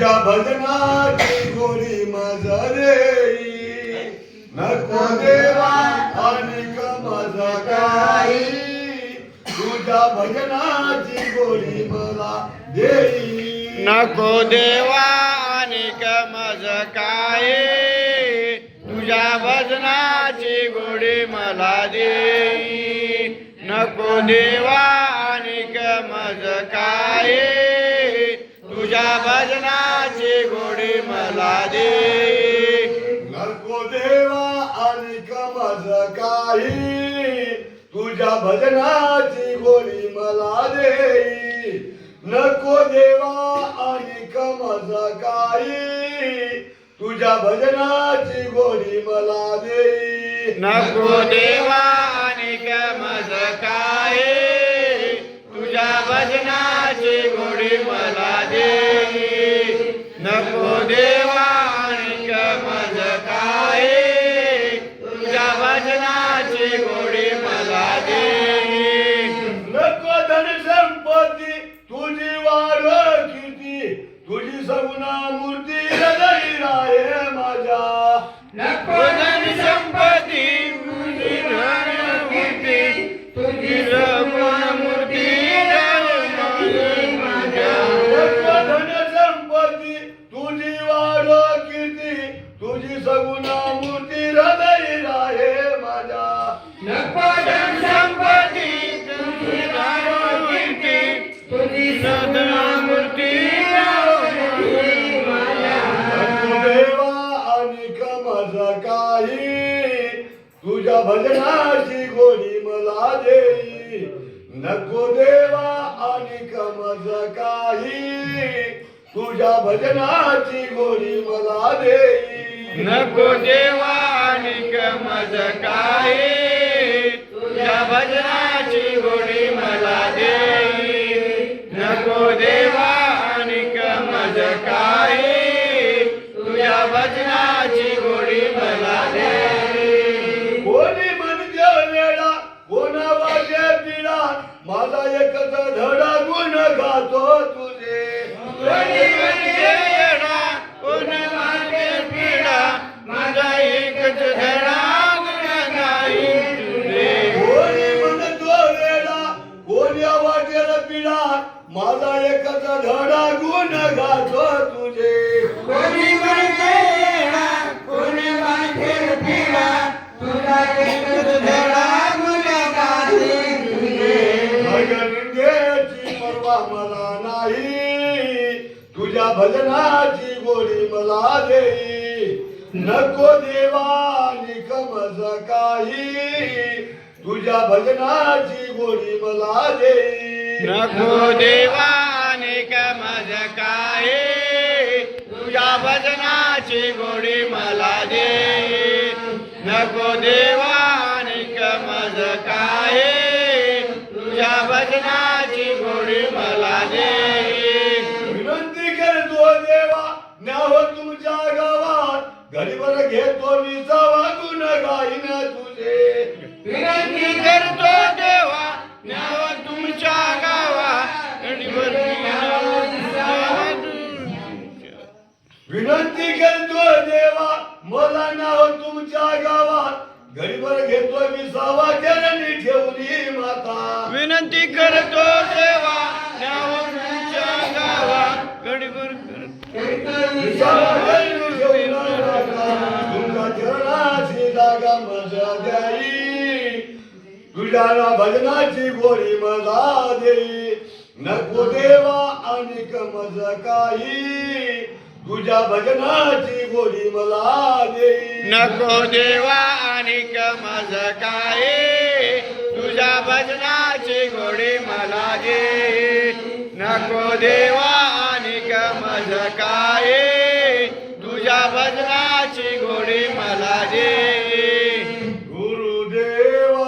तुझ्या भजनाची गोडी माझा देई नको देवा अनेक माझा काही तुझ्या भजनाची गोडी मला देई नको देवा अनेक मज काय तुझ्या भजनाची गोडी मला देई नको देवा अनेक मज काय तुझ्या भजनाची गोडी मला देई नको देवा अनेक माझ काही तुझ्या भजनाची गोडी मला देई नको देवा अनेक माझ काही तुझ्या भजनाची गोडी मला देई नको देवा अनेक मज काय तुझ्या भजनाची गोडी मला देई नको देवा अनेक मज काय तुझ्या भजनाची गोडी मला देई नको धन संपत्ती तुझी वाढ कीर्ती तुझी सगुणा मूर्ती हृदयी राहे माझ्या नको धन संपत्ती तुझी मूर्ती तुझी सगुण मूर्ती नको धन संपत्ती तुझी वाढ कीर्ती तुझी सगुणा मूर्ती हृदयी राहे माझ्या नको धन संपत्ती तुझी मूर्ती तुझी सगुण मूर्ती नको देवा अनेक माझ काही तुझ्या भजनाची गोडी मला देई नको देवा अनेक माझ काही तुझ्या भजनाची गोडी मला देई नको देवा अनेक मज काय तुझ्या भजनाची गोडी मला देई नको देवा अनेक मज काय तुझ्या भजनाची गोडी मला देई कोणी म्हणजे वेळा कोणा वाजे पिढा माझा एकच धडा गुण गातो तुझे कोणी म्हणजे येडा कोणी मागे पिढा माझा एकच धडा गुण गाई तुझे कोणी म्हणतो वेळा कोणी वाटेल पिढा माझा एकच धडा गुण गातो तुझे कोणी म्हणते येडा कोणी मागे पिढा तुझा एकच धडा गुण गाई तुझे भजनाची परवा मला नाही तुझ्या भजनाची गोडी मला देई नको देवा अनेक मज काही तुझ्या भजनाची गोडी मला देई नको देवा अनेक मज काय तुझ्या भजनाची गोडी मला दे नको देवा अनेक मज काय तुझ्या भजनाची गोडी मला दे विनंती करतो देवा न्याव तुमच्या गावात घडीभर घेतो विसावा गुण गाईन तुझे विनंती करतो देवा न्याव तुमच्या गावात विनंती करतो देवा मला नाव तुमच्या गावात घडीभर घेतो विसावा चरणी ठेवली माता विनंती करतो देवा न्याव तुमच्या गावात गडीभर विसावा चरणी ठेवली माता तुमच्या चरणाची जागा माझ्या द्याई तुझ्या भजनाची गोडी मला देई नको देवा अनेक मज काही तुझ्या भजनाची गोडी मला देई नको देवा अनेक मज काय तुझ्या भजनाची गोडी मला दे नको देवा अनेक मज काय तुझ्या भजनाची गोडी मला दे